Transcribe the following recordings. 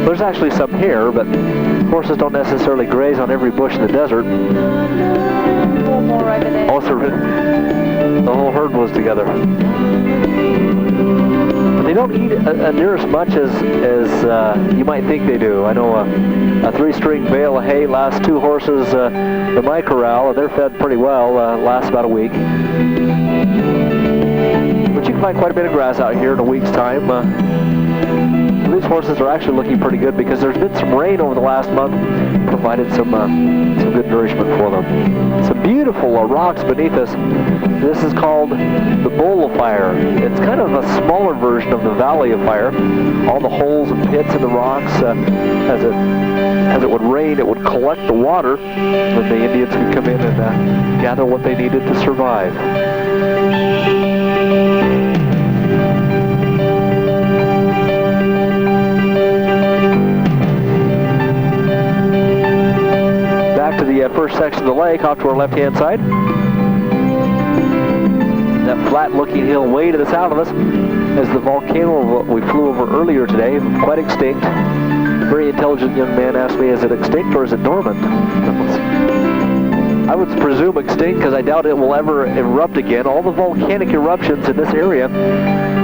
There's actually some here, but horses don't necessarily graze on every bush in the desert. More over there. Also, the whole herd was together. But they don't eat near as much as you might think they do. I know a 3-string bale of hay lasts 2 horses in my corral, and they're fed pretty well, lasts about a week. But you can find quite a bit of grass out here in a week's time. These horses are actually looking pretty good because there's been some rain over the last month, provided some good nourishment for them. Some beautiful rocks beneath us. This is called the Bowl of Fire. It's kind of a smaller version of the Valley of Fire. All the holes and pits in the rocks, as it would rain, it would collect the water, and the Indians could come in and gather what they needed to survive. To the first section of the lake, off to our left-hand side. That flat-looking hill way to the south of us is the volcano we flew over earlier today, quite extinct. A very intelligent young man asked me, is it extinct or is it dormant? I would presume extinct because I doubt it will ever erupt again. All the volcanic eruptions in this area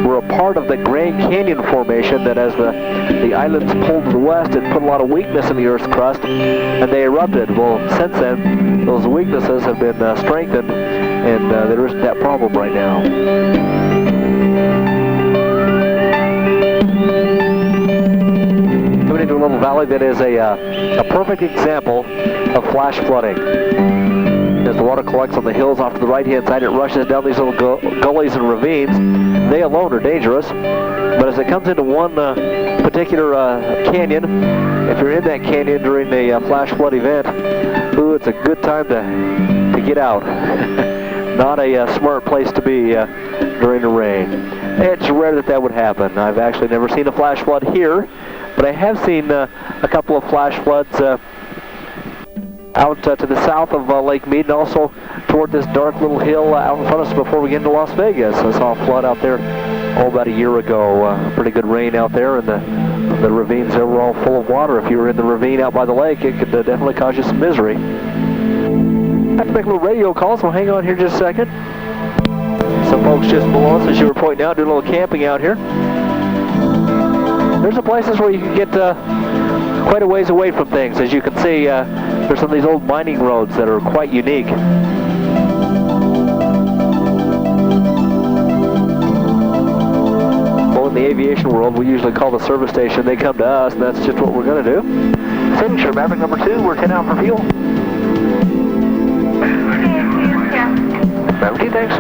were a part of the Grand Canyon formation that, as the islands pulled to the west, it put a lot of weakness in the Earth's crust, and they erupted. Well, since then, those weaknesses have been strengthened, and there isn't that problem right now. Coming into a little valley that is a perfect example of flash flooding. As the water collects on the hills off to the right-hand side, it rushes down these little gullies and ravines. They alone are dangerous, but as it comes into one particular canyon, if you're in that canyon during a flash flood event, ooh, it's a good time to get out. Not a smart place to be during the rain. It's rare that would happen. I've actually never seen a flash flood here, but I have seen a couple of flash floods out to the south of Lake Mead, and also toward this dark little hill out in front of us before we get into Las Vegas. I saw a flood out there about a year ago. Pretty good rain out there, and the ravines there were all full of water. If you were in the ravine out by the lake, it could definitely cause you some misery. I have to make a little radio call, so hang on here just a second. Some folks just below us, as you were pointing out, doing a little camping out here. There's some places where you can get quite a ways away from things. As you can see, there's some of these old mining roads that are quite unique. Well, in the aviation world, we usually call the service station. They come to us, and that's just what we're going to do. Signature, Maverick number 2, we're 10 out for fuel. Maverick 2, thanks.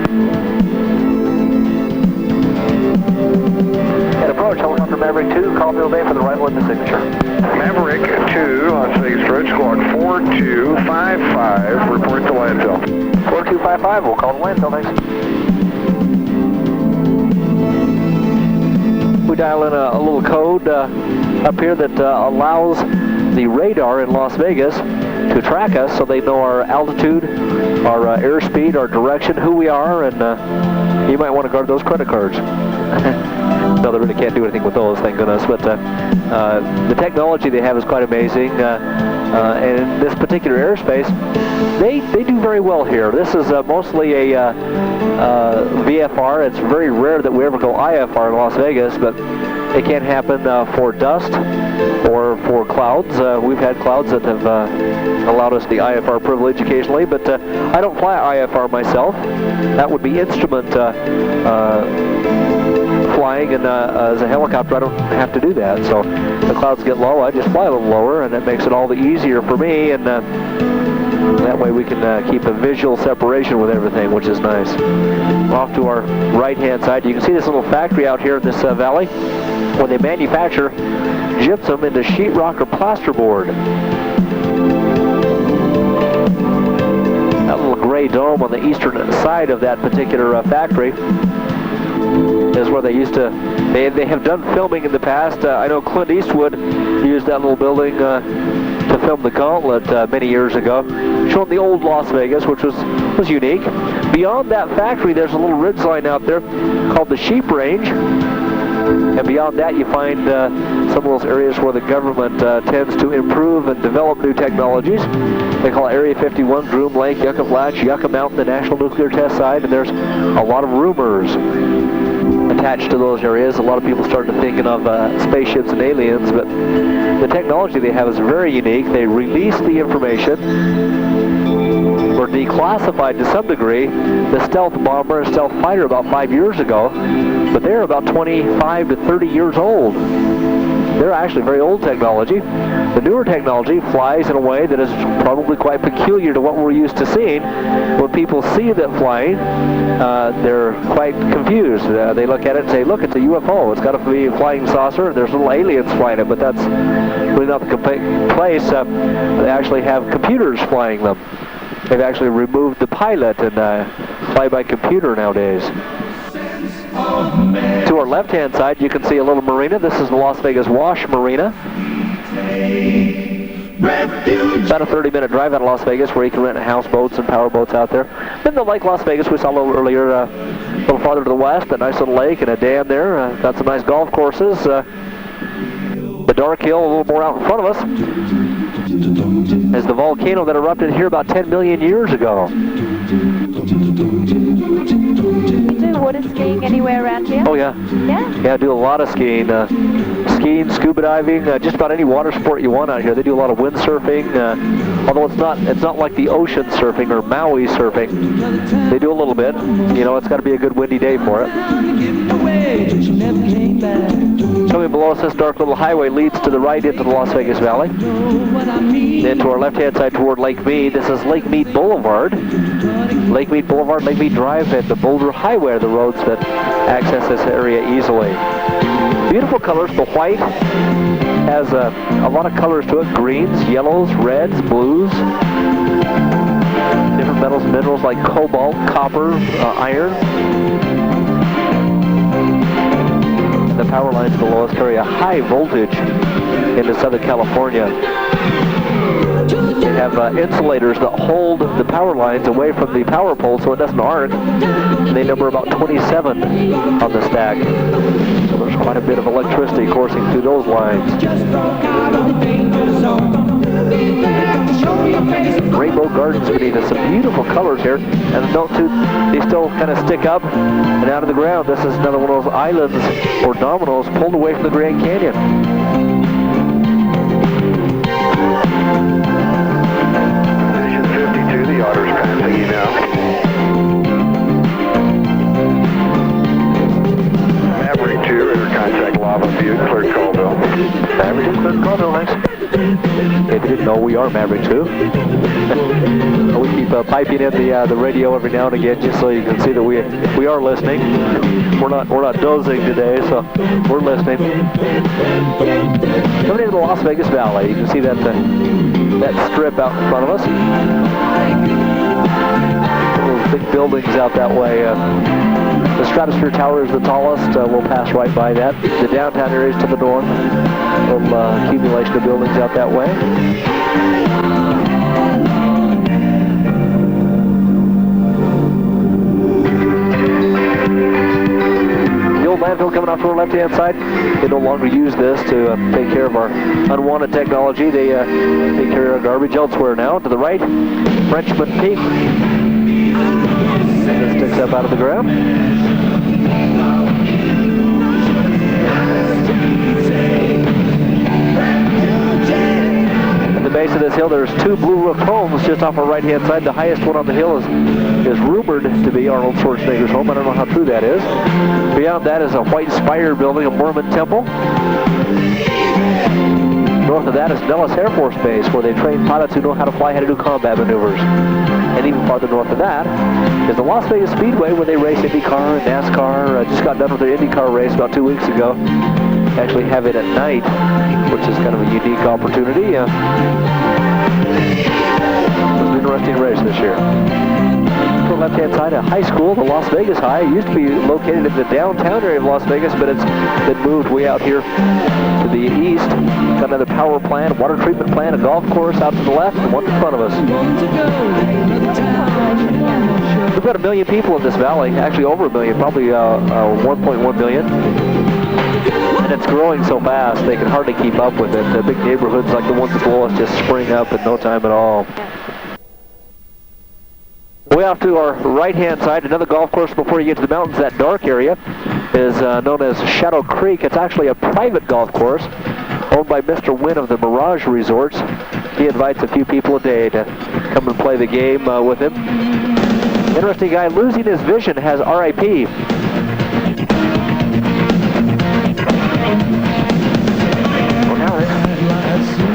And approach, helicopter Maverick 2, call Bill Bay for the arrival in the signature. Maverick 2, Las Vegas Road, squad 4255, report to landfill. 4255, we'll call the landfill, thanks. We dial in a little code up here that allows the radar in Las Vegas to track us so they know our altitude, our airspeed, our direction, who we are, and you might want to guard those credit cards. No, they really can't do anything with those, thank goodness, but the technology they have is quite amazing, and in this particular airspace, they do very well here. This is mostly a VFR. It's very rare that we ever go IFR in Las Vegas, but it can happen for dust or for clouds. We've had clouds that have allowed us the IFR privilege occasionally, but I don't fly IFR myself. That would be instrument flying, and as a helicopter I don't have to do that. So the clouds get low, I just fly a little lower, and that makes it all the easier for me, and that way we can keep a visual separation with everything, which is nice. Off to our right-hand side, you can see this little factory out here in this valley where they manufacture gypsum into sheetrock or plasterboard. That little gray dome on the eastern side of that particular factory is where they used to, they have done filming in the past. I know Clint Eastwood used that little building to film The Gauntlet many years ago, showing the old Las Vegas, which was unique. Beyond that factory, there's a little ridgeline out there called the Sheep Range. And beyond that, you find some of those areas where the government tends to improve and develop new technologies. They call it Area 51, Groom Lake, Yucca Flats, Yucca Mountain, the National Nuclear Test Site, and there's a lot of rumors attached to those areas. A lot of people started thinking of spaceships and aliens, but the technology they have is very unique. They release the information, or declassified to some degree, the stealth bomber and stealth fighter about 5 years ago, but they're about 25 to 30 years old. They're actually very old technology. The newer technology flies in a way that is probably quite peculiar to what we're used to seeing. When people see that flying, they're quite confused. They look at it and say, look, it's a UFO. It's got to be a flying saucer. There's little aliens flying it, but that's really not the place. They actually have computers flying them. They've actually removed the pilot and fly by computer nowadays. To our left-hand side, you can see a little marina. This is the Las Vegas Wash Marina. About a 30-minute drive out of Las Vegas where you can rent houseboats and power boats out there. Then the Lake Las Vegas we saw a little earlier, a little farther to the west, that nice little lake and a dam there. Got some nice golf courses. The Dark Hill a little more out in front of us is the volcano that erupted here about 10 million years ago. Do water skiing anywhere around here? Oh yeah. Yeah? Yeah, I do a lot of skiing. Skiing, scuba diving, just about any water sport you want out here. They do a lot of windsurfing, although it's not like the ocean surfing or Maui surfing. They do a little bit. You know, it's got to be a good windy day for it. Coming below us, this dark little highway leads to the right into the Las Vegas Valley. Then to our left-hand side toward Lake Mead, this is Lake Mead Boulevard. Lake Mead Boulevard, Lake Mead Drive, and the Boulder Highway are the roads that access this area easily. Beautiful colors. The white has a lot of colors to it. Greens, yellows, reds, blues. Different metals and minerals like cobalt, copper, iron. The power lines below us carry a high voltage into Southern California. They have insulators that hold the power lines away from the power pole so it doesn't arc. They number about 27 on the stack. So there's quite a bit of electricity coursing through those lines. Rainbow Gardens beneath us, some beautiful colors here. And note too, they still kind of stick up and out of the ground. This is another one of those islands or dominoes pulled away from the Grand Canyon. Division 52, the Otter's passing you now. Maverick 2, radar contact Lava Butte, cleared Colville. Maverick 2, cleared Colville, thanks. If you didn't know, we are Maverick 2. We keep piping in the radio every now and again just so you can see that we are listening. We're not dozing today, so we're listening. Coming into the Las Vegas Valley, you can see that strip out in front of us. Those big buildings out that way. The Stratosphere Tower is the tallest. We'll pass right by that. The downtown area is to the north. A little accumulation of buildings out that way. The old landfill coming off to our left-hand side. They no longer use this to take care of our unwanted technology. They take care of our garbage elsewhere now. To the right, Frenchman Peak. It sticks up out of the ground. At the base of this hill, there's two blue-roofed homes just off our right-hand side. The highest one on the hill is rumored to be Arnold Schwarzenegger's home. I don't know how true that is. Beyond that is a white spire building, a Mormon temple. North of that is Nellis Air Force Base, where they train pilots who know how to fly, how to do combat maneuvers. And even farther north of that is the Las Vegas Speedway, where they race IndyCar and NASCAR. Just got done with their IndyCar race about 2 weeks ago. Actually have it at night, which is kind of a unique opportunity. It was an interesting race this year. To the left-hand side, a high school, the Las Vegas High. It used to be located in the downtown area of Las Vegas, but it's been moved way out here to the east. Got another power plant, water treatment plant, a golf course out to the left, and one in front of us. We've got 1 million people in this valley, actually over 1 million, probably 1.1 million. And it's growing so fast, they can hardly keep up with it. Big neighborhoods like the ones below us just spring up in no time at all. Way off to our right-hand side, another golf course before you get to the mountains. That dark area is known as Shadow Creek. It's actually a private golf course owned by Mr. Wynn of the Mirage Resorts. He invites a few people a day to come and play the game with him. Interesting guy, losing his vision, has RIP.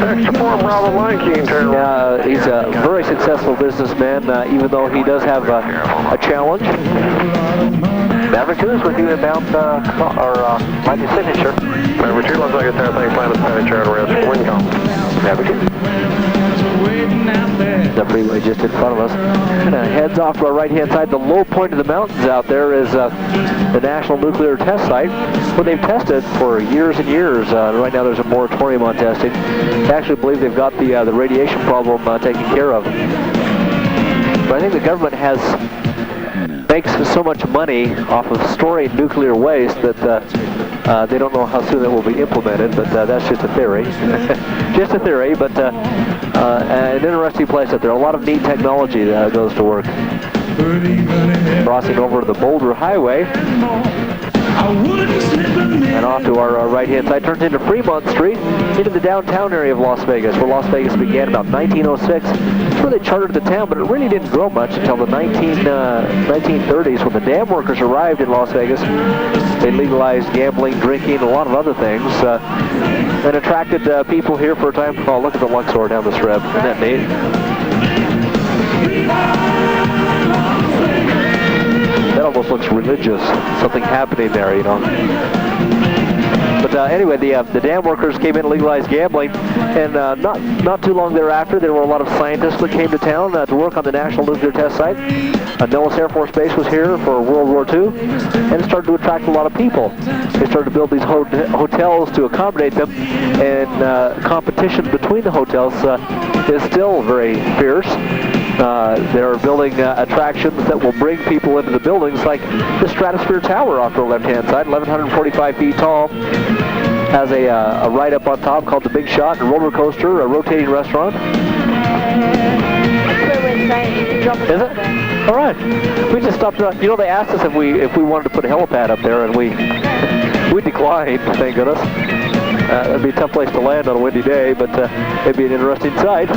Extra 4 Bravo line, King, turn around. He's a very successful businessman, even though he does have a challenge. Maverick 2 is with you inbound, find your signature. Maverick 2 looks like it's everything planned to signature at rest. Wind calm. Maverick 2. The freeway just in front of us. Kind of heads off to our right-hand side. The low point of the mountains out there is the National Nuclear Test Site, where they've tested for years and years. Right now there's a moratorium on testing. I actually believe they've got the radiation problem taken care of. But I think the government makes so much money off of storing nuclear waste that they don't know how soon it will be implemented, but that's just a theory. Just a theory, but an interesting place out there. A lot of neat technology that goes to work. Crossing over the Boulder Highway. And off to our right-hand side, turns into Fremont Street, into the downtown area of Las Vegas, where Las Vegas began about 1906. That's where they chartered the town, but it really didn't grow much until the 1930s, when the dam workers arrived in Las Vegas. They legalized gambling, drinking, a lot of other things, and attracted people here for a time. Oh, look at the Luxor down the strip. Isn't that neat? That almost looks religious. Something happening there, you know. But anyway, the dam workers came in and legalized gambling, and not too long thereafter, there were a lot of scientists that came to town to work on the National Nuclear Test Site. Nellis Air Force Base was here for World War II, and it started to attract a lot of people. They started to build these hotels to accommodate them, and competition between the hotels is still very fierce. They're building attractions that will bring people into the buildings, like the Stratosphere Tower off to the left-hand side, 1,145 feet tall. Has a ride up on top called the Big Shot, a roller coaster, a rotating restaurant. Is it? All right. We just stopped. You know, they asked us if we wanted to put a helipad up there, and we declined. Thank goodness. It'd be a tough place to land on a windy day, but it'd be an interesting sight.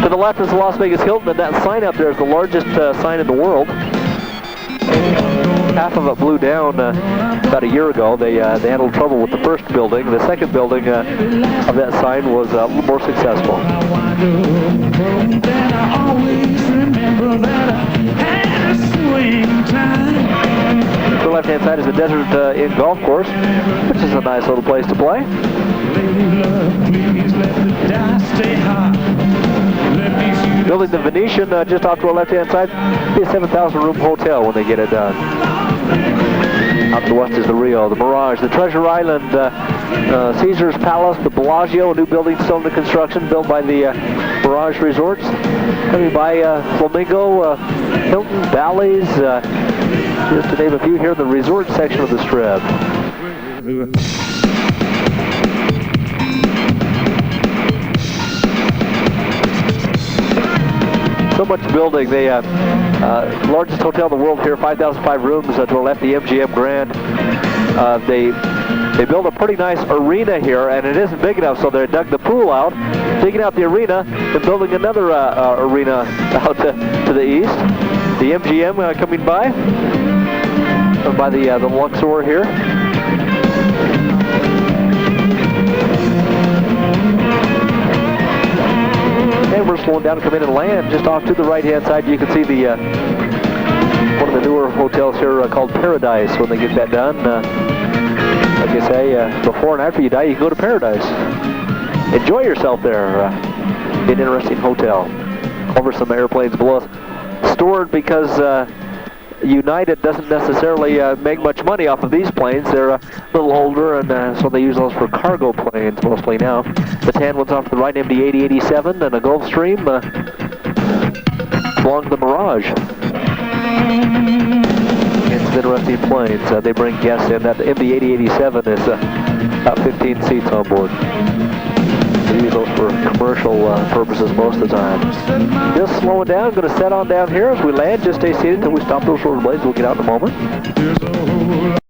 To the left is the Las Vegas Hilton, and that sign up there is the largest sign in the world. Half of it blew down about a year ago. They had a little trouble with the first building. The second building of that sign was a little more successful. The left-hand side is the Desert Inn Golf Course, which is a nice little place to play. Building the Venetian just off to our left-hand side. Be a 7,000-room hotel when they get it done. Out to the west is the Rio, the Mirage, the Treasure Island, Caesar's Palace, the Bellagio, a new building still under construction, built by the Mirage Resorts. Coming by Flamingo, Hilton, Bally's, just to name a few here in the resort section of the Strip. So much building. The largest hotel in the world here, 5,005 rooms. To the left, the MGM Grand. They built a pretty nice arena here, and it isn't big enough, so they dug the pool out, digging out the arena, and building another arena out to the east. The MGM coming by the Luxor here. And we're slowing down to come in and land just off to the right-hand side. You can see the one of the newer hotels here called Paradise. When they get that done, like I say, before and after you die, you can go to Paradise. Enjoy yourself there. An interesting hotel. Over some airplanes below us. Stored because United doesn't necessarily make much money off of these planes. They're a little older, and so they use those for cargo planes mostly now. The tan one's off to the right, MD-8087, and a Gulfstream belongs to the Mirage. It's interesting planes. They bring guests in. That MD-8087 is about 15 seats on board. We use those for commercial purposes most of the time. Just slowing down, going to set on down here as we land. Just stay seated until we stop those roller blades. We'll get out in a moment.